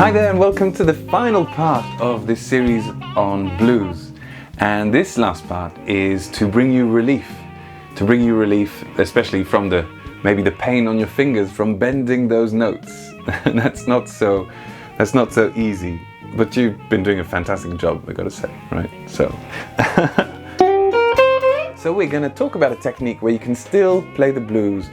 Hi there and welcome to the final part of this series on blues. And this last part is to bring you relief. Especially from maybe the pain on your fingers from bending those notes. That's not so easy. But you've been doing a fantastic job, I gotta say, right? So we're gonna talk about a technique where you can still play the blues,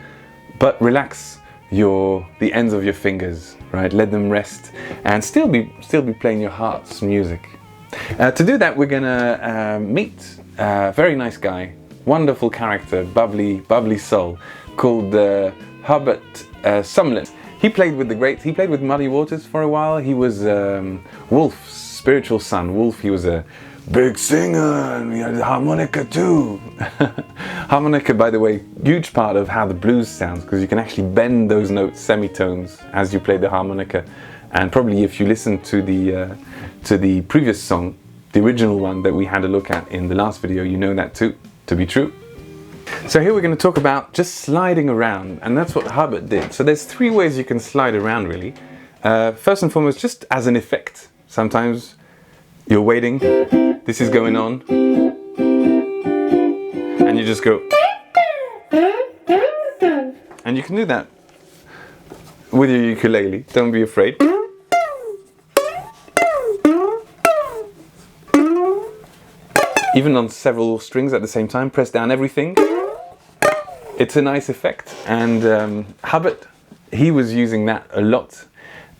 but relax the ends of your fingers, right? Let them rest and still be playing your heart's music. To do that, we're gonna meet a very nice guy, wonderful character, bubbly soul, called Herbert Sumlin. He played with the greats. He played with Muddy Waters for a while. He was Wolf's spiritual son. Wolf, he was a big singer, and he had the harmonica too. Harmonica, by the way, huge part of how the blues sounds, because you can actually bend those notes, semitones, as you play the harmonica. And probably if you listen to the previous song, the original one that we had a look at in the last video, you know that too, to be true. So here we're going to talk about just sliding around, and that's what Herbert did. So there's three ways you can slide around, really. First and foremost, just as an effect. Sometimes you're waiting, this is going on, and you just go. And you can do that with your ukulele, don't be afraid. Even on several strings at the same time, press down everything. It's a nice effect, and Herbert, he was using that a lot,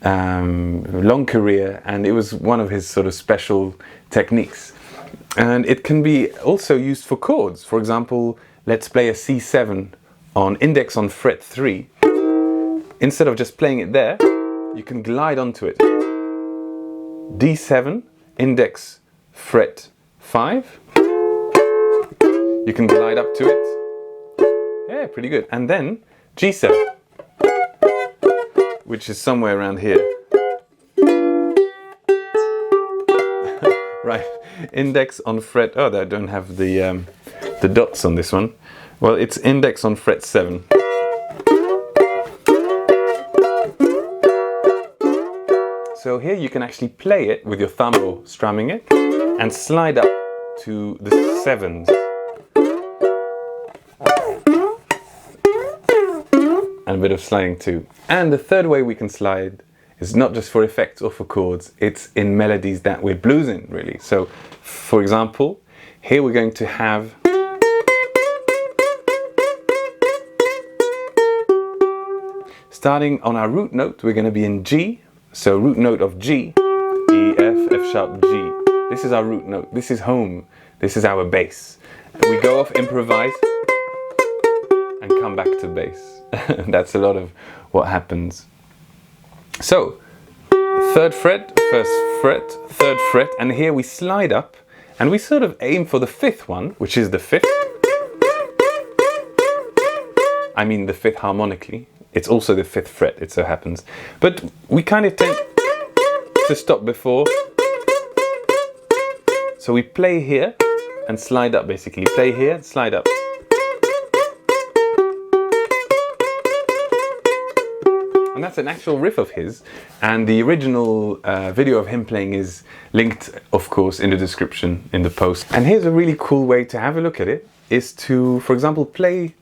long career, and it was one of his sort of special techniques. And it can be also used for chords. For example, let's play a C7 on index on fret 3. Instead of just playing it there, you can glide onto it. D7, index fret 5. You can glide up to it. Yeah, pretty good. And then G7, which is somewhere around here. Right, index on fret. Oh, I don't have the dots on this one. Well, it's index on fret 7. So here you can actually play it with your thumb or strumming it and slide up to the 7s. And a bit of sliding too. And the third way we can slide is not just for effects or for chords, it's in melodies that we're bluesing, really. So, for example, here we're going to have starting on our root note, we're going to be in G. So root note of G, E, F, F sharp, G. This is our root note. This is home. This is our bass. We go off, improvise, and come back to bass. That's a lot of what happens. So, 3rd fret, 1st fret, 3rd fret, and here we slide up, and we sort of aim for the 5th one, which is the 5th. I mean the 5th harmonically. It's also the 5th fret, it so happens. But we kind of tend to stop before. So we play here and slide up, basically. Play here, slide up. And that's an actual riff of his, and the original video of him playing is linked, of course, in the description, in the post. And here's a really cool way to have a look at it, is to, for example, play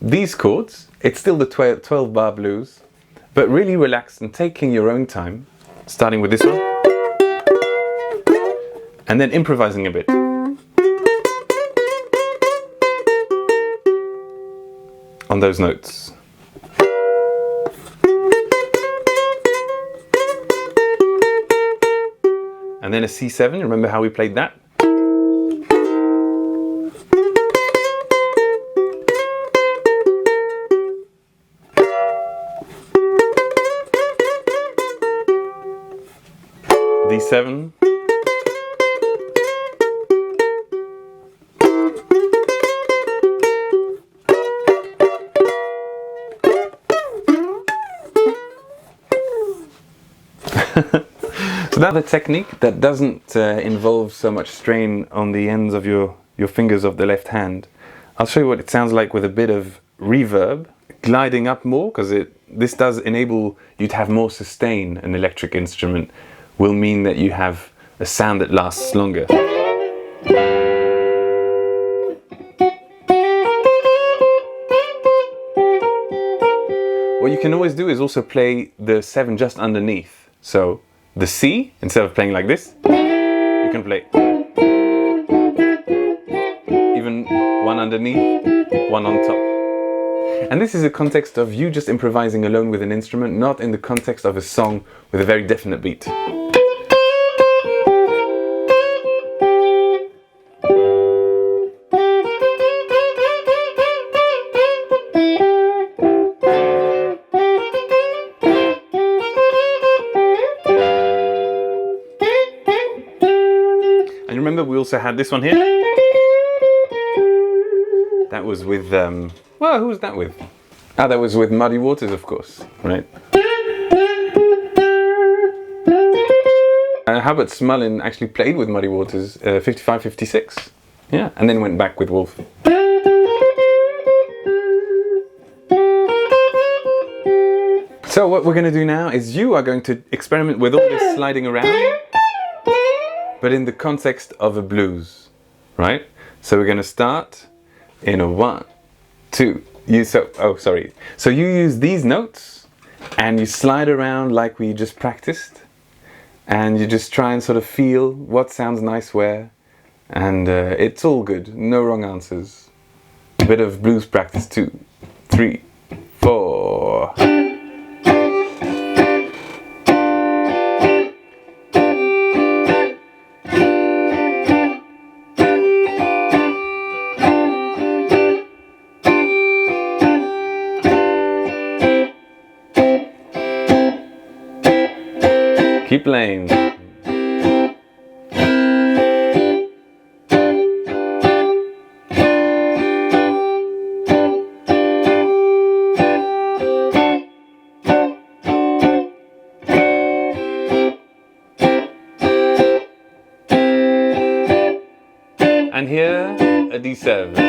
these chords. It's still the 12 bar blues, but really relaxed and taking your own time, starting with this one, and then improvising a bit. On those notes. And then a C7, remember how we played that? D7. So that's a technique that doesn't involve so much strain on the ends of your fingers of the left hand. I'll show you what it sounds like with a bit of reverb, gliding up more, because this does enable you to have more sustain. An electric instrument will mean that you have a sound that lasts longer. What you can always do is also play the 7 just underneath. So the C, instead of playing like this, you can play even one underneath, one on top. And this is a context of you just improvising alone with an instrument, not in the context of a song with a very definite beat. And remember, we also had this one here. That was with, well, who was that with? Ah, that was with Muddy Waters, of course, right? Herbert Smullin actually played with Muddy Waters 55, 56. Yeah, and then went back with Wolf. So what we're going to do now is you are going to experiment with all this sliding around, but in the context of a blues, right? So we're going to start in a 1, 2. So you use these notes and you slide around like we just practiced, and you just try and sort of feel what sounds nice where, and it's all good, no wrong answers. A bit of blues practice, 2, 3, 4. Keep playing. And here, a D7.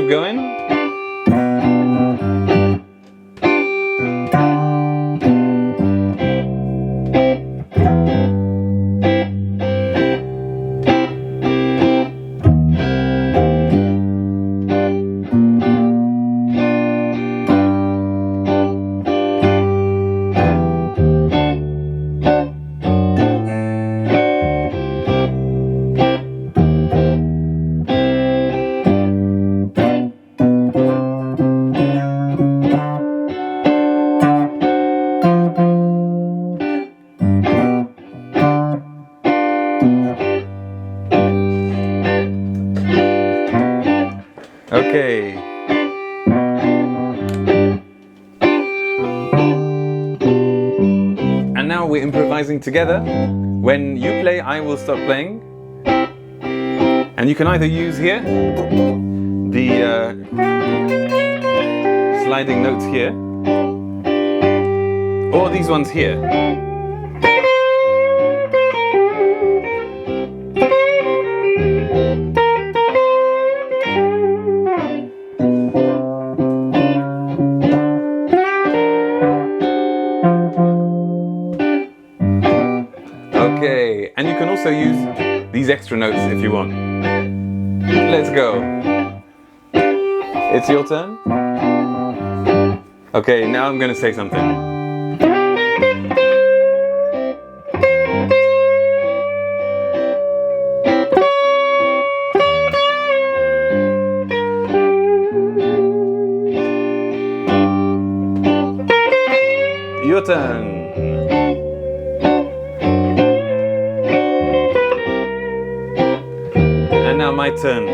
Going. Okay. And now we're improvising together. When you play, I will stop playing. And you can either use here the sliding notes here, or these ones here. Okay, and you can also use these extra notes if you want. Let's go. It's your turn. Okay, now I'm going to say something. Your turn. And now my turn.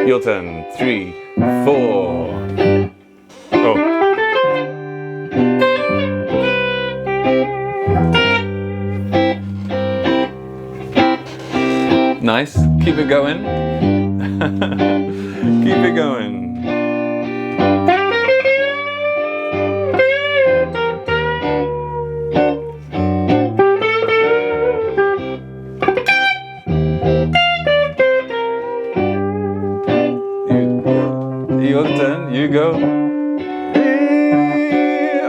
Your turn. 3, 4. Oh. Nice. Keep it going. Keep it going. Your turn. You go.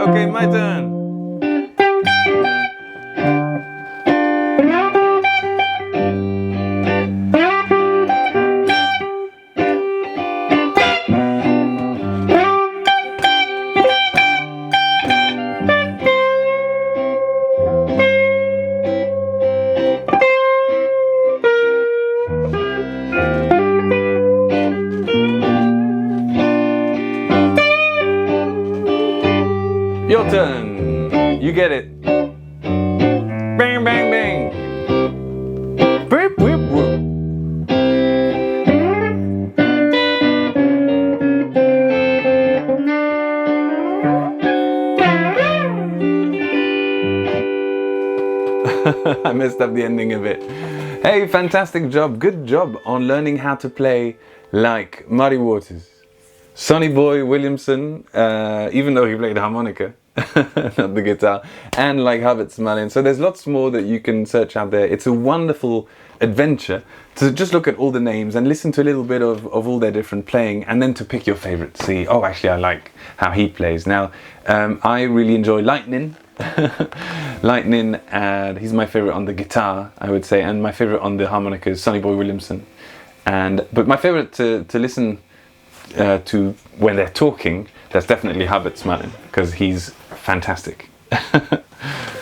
Okay, my turn. Your turn. You get it. Bang, bang, bang. Whip, whip, whip. I messed up the ending a bit. Hey, fantastic job. Good job on learning how to play like Muddy Waters. Sonny Boy Williamson, even though he played harmonica, not the guitar, and like Hubbard Smallin. So there's lots more that you can search out there. It's a wonderful adventure to just look at all the names and listen to a little bit of all their different playing, and then to pick your favorite. See, oh, actually I like how he plays. Now, I really enjoy Lightning. Lightning, he's my favorite on the guitar, I would say, and my favorite on the harmonica is Sonny Boy Williamson. But my favorite to listen to when they're talking, that's definitely Hubbard Smallin, because he's fantastic.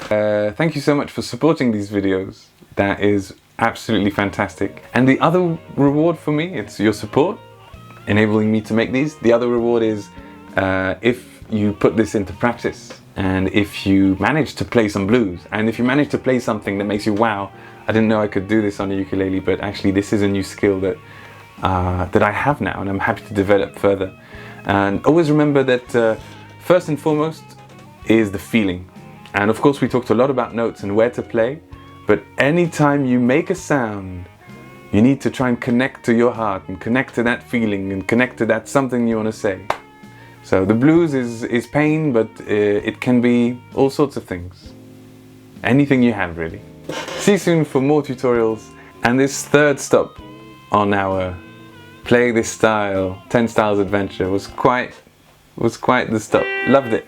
Thank you so much for supporting these videos. That is absolutely fantastic. And the other reward for me, it's your support enabling me to make these. The other reward is if you put this into practice, and if you manage to play some blues, and if you manage to play something that makes you, wow, I didn't know I could do this on a ukulele, but actually this is a new skill that I have now, and I'm happy to develop further. And always remember that first and foremost is the feeling. And of course we talked a lot about notes and where to play, but anytime you make a sound, you need to try and connect to your heart and connect to that feeling and connect to that something you want to say. So the blues is pain, but it can be all sorts of things. Anything you have, really. See you soon for more tutorials. And this third stop on our Play This Style 10 Styles adventure was quite the stop. Loved it.